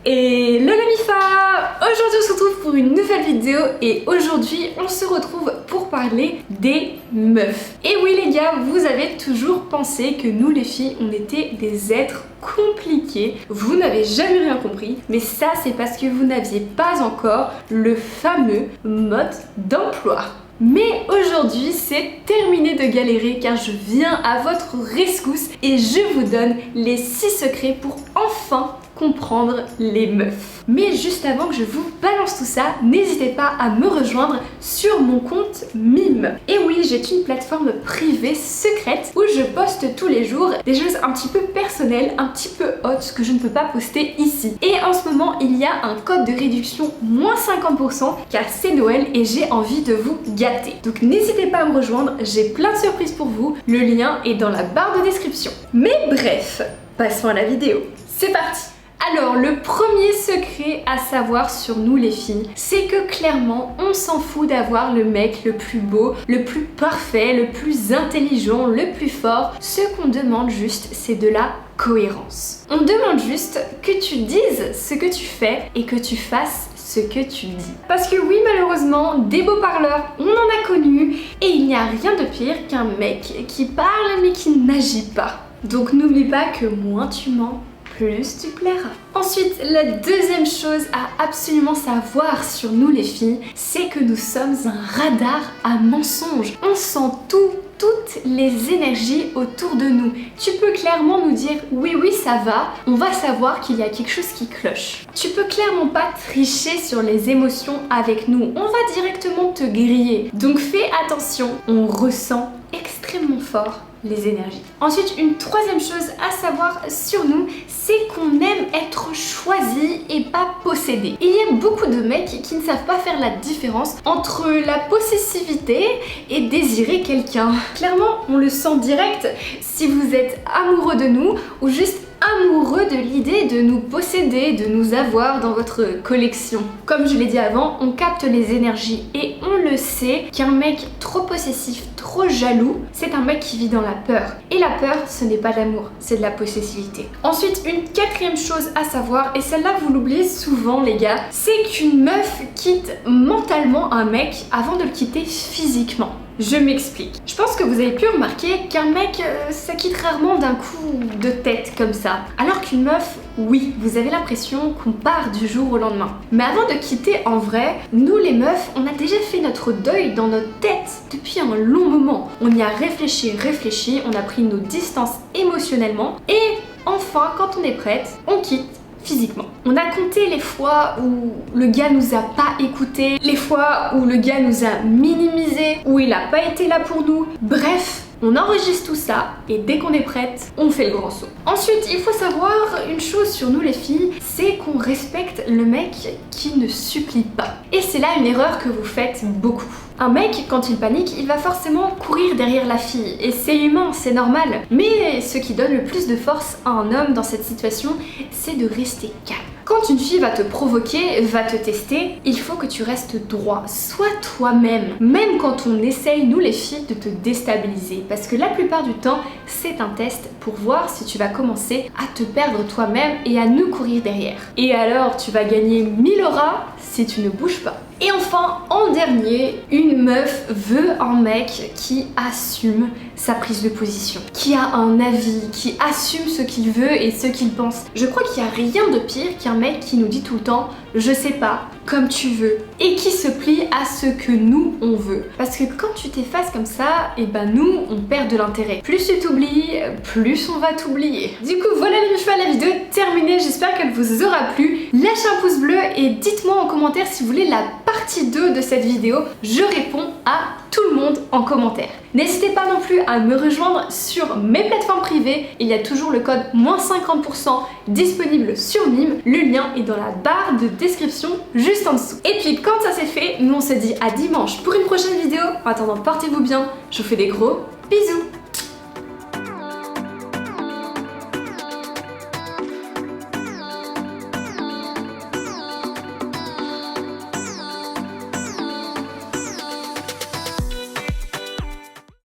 Et le Mifa! Aujourd'hui on se retrouve pour une nouvelle vidéo et aujourd'hui on se retrouve pour parler des meufs. Et oui les gars, vous avez toujours pensé que nous les filles on était des êtres compliqués. Vous n'avez jamais rien compris, mais ça c'est parce que vous n'aviez pas encore le fameux mode d'emploi. Mais aujourd'hui, c'est terminé de galérer car je viens à votre rescousse et je vous donne les 6 secrets pour enfin comprendre les meufs. Mais juste avant que je vous balance tout ça, n'hésitez pas à me rejoindre sur mon compte Mime. Et oui, j'ai une plateforme privée secrète où je poste tous les jours des choses un petit peu personnelles, un petit peu hautes que je ne peux pas poster ici. Et en ce moment, il y a un code de réduction moins 50% car c'est Noël et j'ai envie de vous gâter. Donc n'hésitez pas à me rejoindre, j'ai plein de surprises pour vous. Le lien est dans la barre de description. Mais bref, passons à la vidéo. C'est parti! Alors le premier secret à savoir sur nous les filles, c'est que clairement on s'en fout d'avoir le mec le plus beau, le plus parfait, le plus intelligent, le plus fort. Ce qu'on demande juste, c'est de la cohérence. On demande juste que tu dises ce que tu fais et que tu fasses ce que tu dis. Parce que oui, malheureusement, des beaux parleurs, on en a connu et il n'y a rien de pire qu'un mec qui parle mais qui n'agit pas. Donc n'oublie pas que moins tu mens, plus tu plairas. Ensuite, la deuxième chose à absolument savoir sur nous les filles, c'est que nous sommes un radar à mensonges. On sent tout, toutes les énergies autour de nous. Tu peux clairement nous dire oui ça va, on va savoir qu'il y a quelque chose qui cloche. Tu peux clairement pas tricher sur les émotions avec nous, on va directement te griller. Donc fais attention, on ressent extrêmement fort les énergies. Ensuite, une troisième chose à savoir sur nous, c'est qu'on aime être choisi et pas possédé. Il y a beaucoup de mecs qui ne savent pas faire la différence entre la possessivité et désirer quelqu'un. Clairement, on le sent direct si vous êtes amoureux de nous ou juste amoureux de l'idée de nous posséder, de nous avoir dans votre collection. Comme je l'ai dit avant, on capte les énergies et on le sait qu'un mec trop possessif, trop jaloux, c'est un mec qui vit dans la peur. Et la peur, ce n'est pas l'amour, c'est de la possessivité. Ensuite, une quatrième chose à savoir, et celle-là vous l'oubliez souvent les gars, c'est qu'une meuf quitte mentalement un mec avant de le quitter physiquement. Je m'explique. Je pense que vous avez pu remarquer qu'un mec, ça quitte rarement d'un coup de tête comme ça. Alors qu'une meuf, oui, vous avez l'impression qu'on part du jour au lendemain. Mais avant de quitter en vrai, nous les meufs, on a déjà fait notre deuil dans notre tête depuis un long moment. On y a réfléchi, on a pris nos distances émotionnellement et enfin, quand on est prête, on quitte physiquement. On a compté les fois où le gars nous a pas écoutés, les fois où le gars nous a minimisés, où il a pas été là pour nous. Bref, on enregistre tout ça et dès qu'on est prête, on fait le grand saut. Ensuite, il faut savoir une chose sur nous les filles, c'est qu'on respecte le mec qui ne supplie pas. Et c'est là une erreur que vous faites beaucoup. Un mec, quand il panique, il va forcément courir derrière la fille. Et c'est humain, c'est normal. Mais ce qui donne le plus de force à un homme dans cette situation, c'est de rester calme. Quand une fille va te provoquer, va te tester, il faut que tu restes droit. Sois toi-même. Même quand on essaye, nous les filles, de te déstabiliser. Parce que la plupart du temps, c'est un test pour voir si tu vas commencer à te perdre toi-même et à nous courir derrière. Et alors, tu vas gagner 1000 auras si tu ne bouges pas. Et enfin, en dernier, une meuf veut un mec qui assume sa prise de position, qui a un avis, qui assume ce qu'il veut et ce qu'il pense. Je crois qu'il n'y a rien de pire qu'un mec qui nous dit tout le temps « je sais pas, comme tu veux » et qui se plie à ce que nous, on veut. Parce que quand tu t'effaces comme ça, et ben nous, on perd de l'intérêt. Plus tu t'oublies, plus on va t'oublier. Du coup, voilà les meufs, la vidéo est terminée. J'espère qu'elle vous aura plu. Lâchez un pouce bleu et dites-moi en commentaire si vous voulez la partie 2 de cette vidéo. Je réponds à tout le monde en commentaire. N'hésitez pas non plus à me rejoindre sur mes plateformes privées. Il y a toujours le code moins 50% disponible sur Mime. Le lien est dans la barre de description juste en dessous. Et puis quand ça c'est fait, nous on se dit à dimanche pour une prochaine vidéo. En attendant, portez-vous bien. Je vous fais des gros bisous.